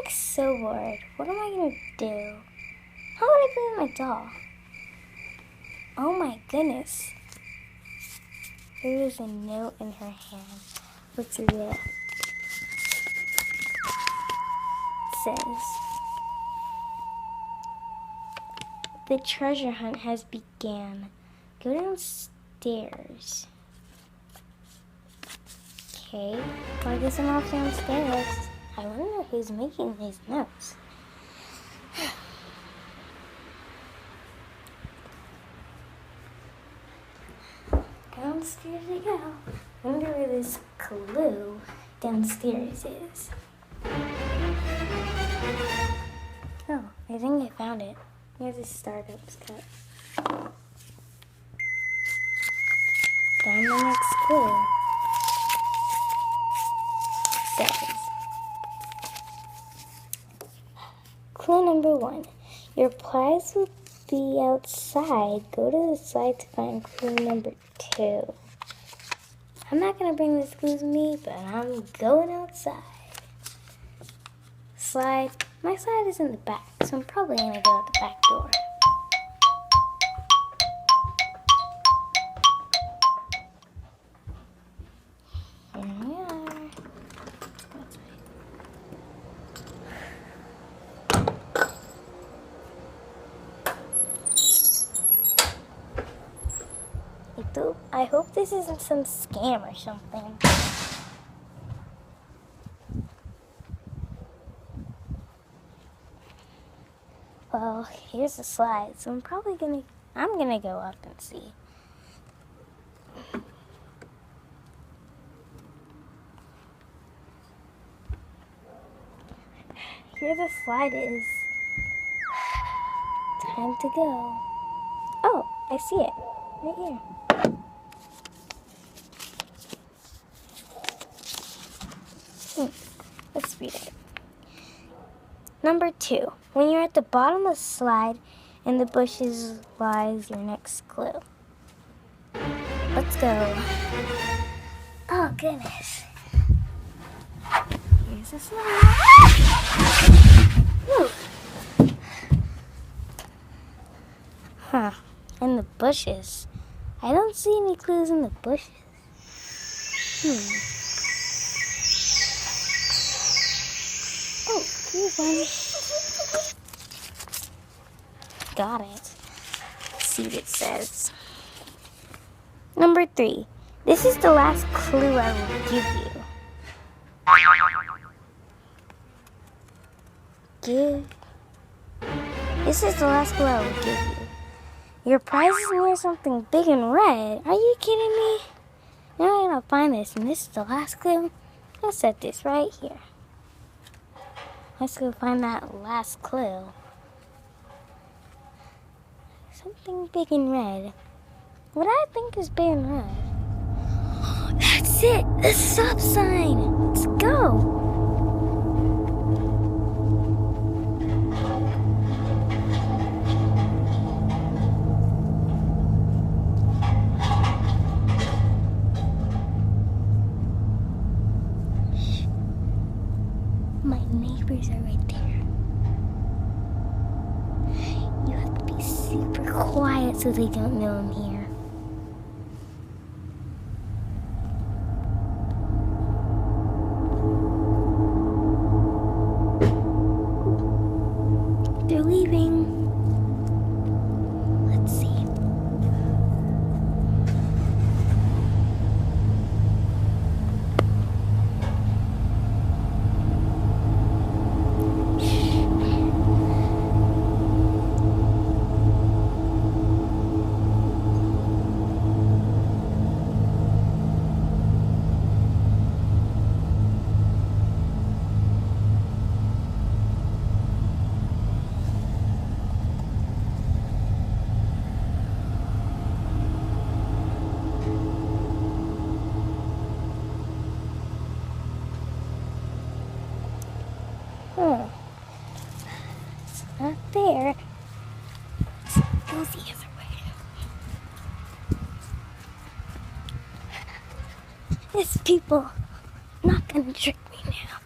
like so bored. What am I gonna do? How would I play with my doll? Oh my goodness. There is a note in her hand. What's it? It says, "The treasure hunt has begun. Go downstairs." Okay, well, I guess I'm off downstairs. I wonder who's making these notes. Downstairs I go. I wonder where this clue downstairs is. Oh, I think I found it. Here's a Starbucks cup. Down the next clue says, clue number 1. Your prize will be outside. Go to the slide to find clue number 2. I'm not going to bring this clue with me, but I'm going outside. Slide. My slide is in the back, so I'm probably going to go out the back door. Here we are. I hope this isn't some scam or something. Well, here's the slide, so I'm gonna go up and see. Here the slide is. Time to go. Oh, I see it. Right here. Let's read it. Number 2. When you're at the bottom of the slide, in the bushes lies your next clue. Let's go. Oh, goodness. Here's the slide. Woo. Huh. In the bushes. I don't see any clues in the bushes. Oh, here's one. Got it. Let's see what it says. Number 3. This is the last clue I will give you. This is the last clue I will give you. Your prize is near something big and red. Are you kidding me? Now I'm gonna find this, and this is the last clue. I'll set this right here. Let's go find that last clue. Something big and red. What I think is big and red. That's it! The stop sign! Let's go! My neighbors are right there. You have to be super quiet so they don't know I'm here. They're leaving. Let's see. It's not there. Let's go the other way. This people not gonna trick me now.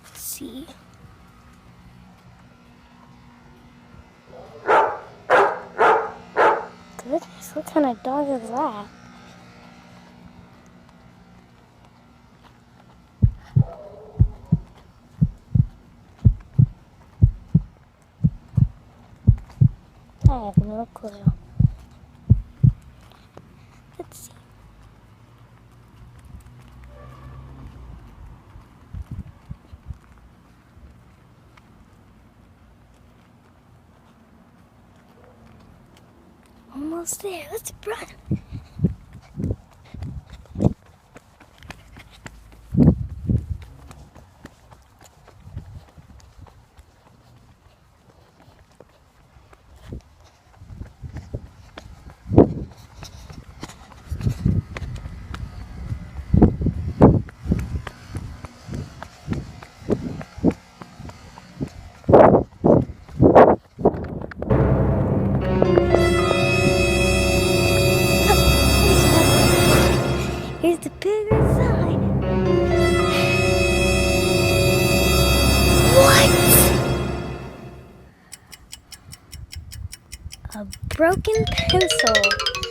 Let's see. goodness, what kind of dog is that? I have no clue. Let's see. Almost there. Let's run. Here's the bigger sign. What? A broken pencil.